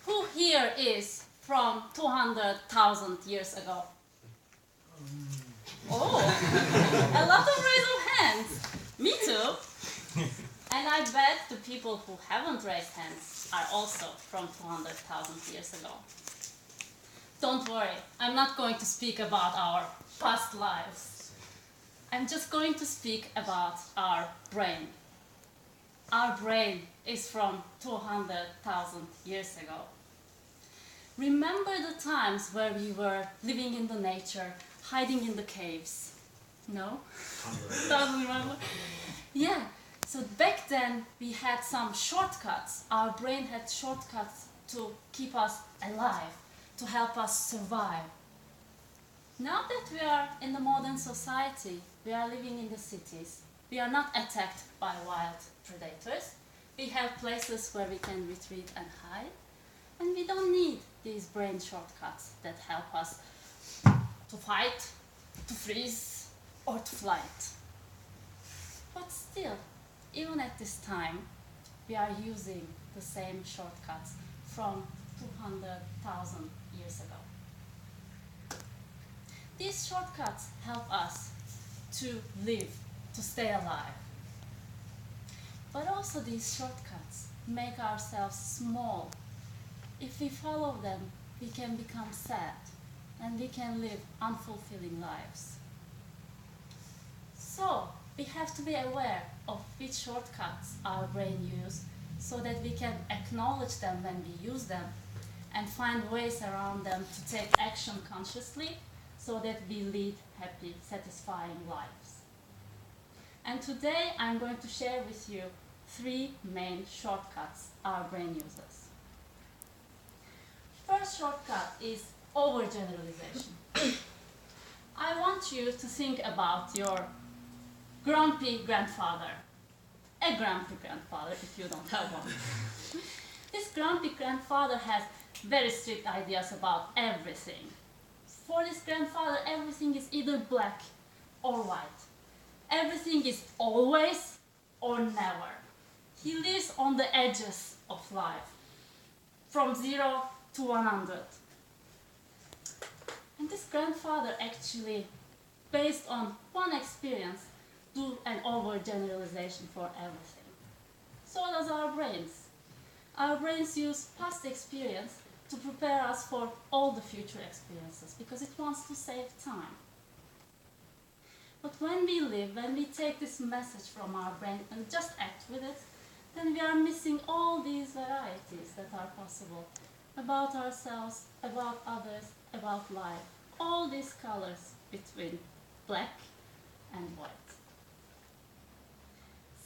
Who here is from 200,000 years ago? Oh, a lot of raised of hands. Me too. And I bet the people who haven't raised hands are also from 200,000 years ago. Don't worry, I'm not going to speak about our past lives. I'm just going to speak about our brain. Our brain is from 200,000 years ago. Remember the times where we were living in the nature, hiding in the caves? No? Don't remember? Yeah, so back then we had some shortcuts. Our brain had shortcuts to keep us alive, to help us survive. Now that we are in the modern society, we are living in the cities. We are not attacked by wild predators. We have places where we can retreat and hide. And we don't need these brain shortcuts that help us to fight, to freeze, or to flight. But still, even at this time, we are using the same shortcuts from 200,000 years ago. These shortcuts help us to live, to stay alive. But also these shortcuts make ourselves small. If we follow them, we can become sad and we can live unfulfilling lives. So, we have to be aware of which shortcuts our brain uses so that we can acknowledge them when we use them and find ways around them to take action consciously so that we lead happy, satisfying lives. And today I'm going to share with you 3 main shortcuts our brain uses. First shortcut is overgeneralization. I want you to think about your grumpy grandfather. A grumpy grandfather if you don't have one. This grumpy grandfather has very strict ideas about everything. For this grandfather, everything is either black or white. Everything is always or never. He lives on the edges of life, from 0 to 100. And this grandfather actually, based on one experience, do an overgeneralization for everything. So does our brains. Our brains use past experience to prepare us for all the future experiences because it wants to save time. But when we live, when we take this message from our brain and just act with it, then we are missing all these varieties that are possible about ourselves, about others, about life. All these colors between black and white.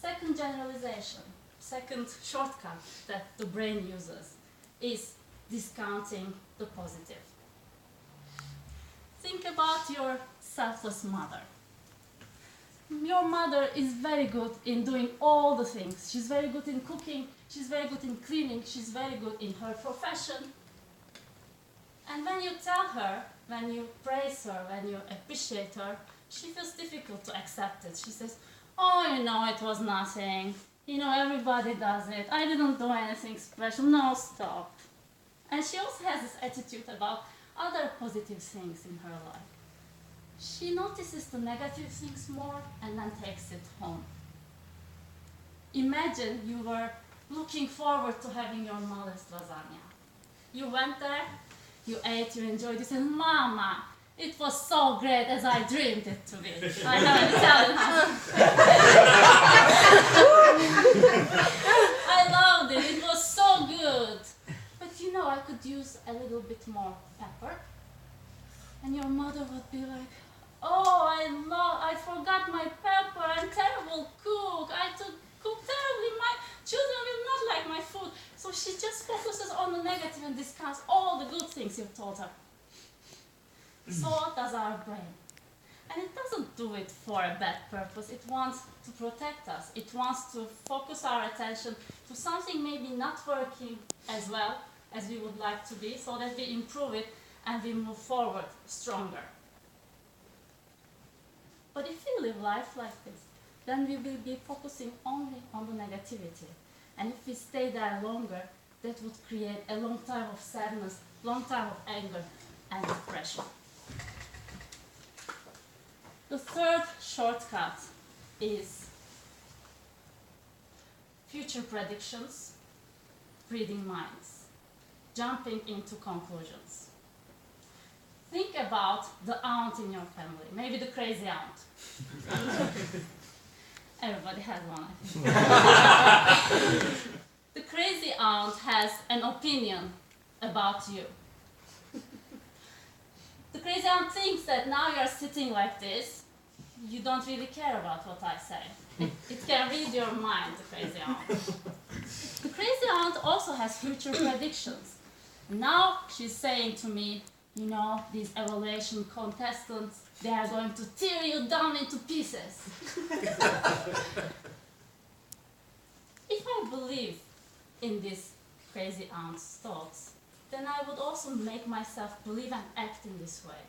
Second generalization, second shortcut that the brain uses is discounting the positive. Think about your selfless mother. Your mother is very good in doing all the things. She's very good in cooking, she's very good in cleaning, she's very good in her profession. And when you tell her, when you praise her, when you appreciate her, she feels difficult to accept it. She says, oh, you know, it was nothing. You know, everybody does it. I didn't do anything special. No, stop. And she also has this attitude about other positive things in her life. She notices the negative things more and then takes it home. Imagine you were looking forward to having your mother's lasagna. You went there, you ate, you enjoyed it, and Mama, it was so great as I dreamed it to be. I have an Italian husband. I loved it, it was so good. But you know, I could use a little bit more pepper. And your mother would be like, oh, I forgot my pepper, I'm terrible cook, I cook terribly, my children will not like my food. So she just focuses on the negative and discounts all the good things you've told her. So does our brain. And it doesn't do it for a bad purpose, it wants to protect us. It wants to focus our attention to something maybe not working as well as we would like to be, so that we improve it and we move forward stronger. But if we live life like this, then we will be focusing only on the negativity. And if we stay there longer, that would create a long time of sadness, long time of anger and depression. The third shortcut is future predictions, reading minds, jumping into conclusions. Think about the aunt in your family, maybe the crazy aunt. Everybody has one, I think. The crazy aunt has an opinion about you. The crazy aunt thinks that now you're sitting like this, you don't really care about what I say. It can read your mind, the crazy aunt. The crazy aunt also has future predictions. Now she's saying to me, you know, these evaluation contestants, they are going to tear you down into pieces. If I believe in this crazy aunt's thoughts, then I would also make myself believe and act in this way.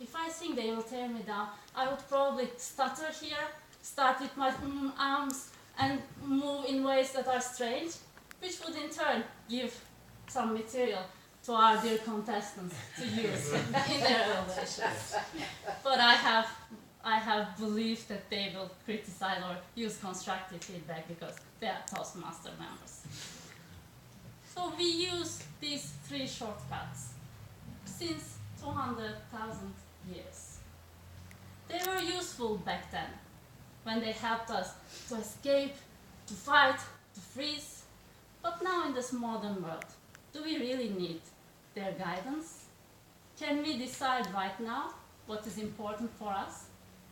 If I think they will tear me down, I would probably stutter here, start with my arms, and move in ways that are strange, which would in turn give some material to our dear contestants to use in their evaluations. But I have belief that they will criticize or use constructive feedback because they are Toastmaster members. So we use these three shortcuts since 200,000 years. They were useful back then, when they helped us to escape, to fight, to freeze. But now in this modern world, do we really need their guidance? Can we decide right now what is important for us?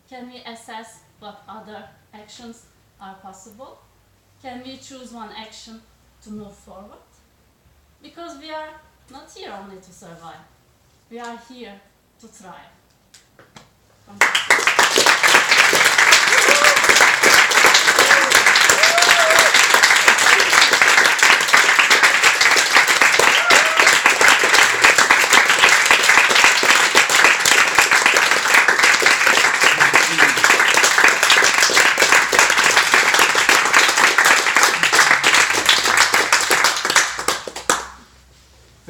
Can we assess what other actions are possible? Can we choose one action to move forward? Because we are not here only to survive. We are here to thrive.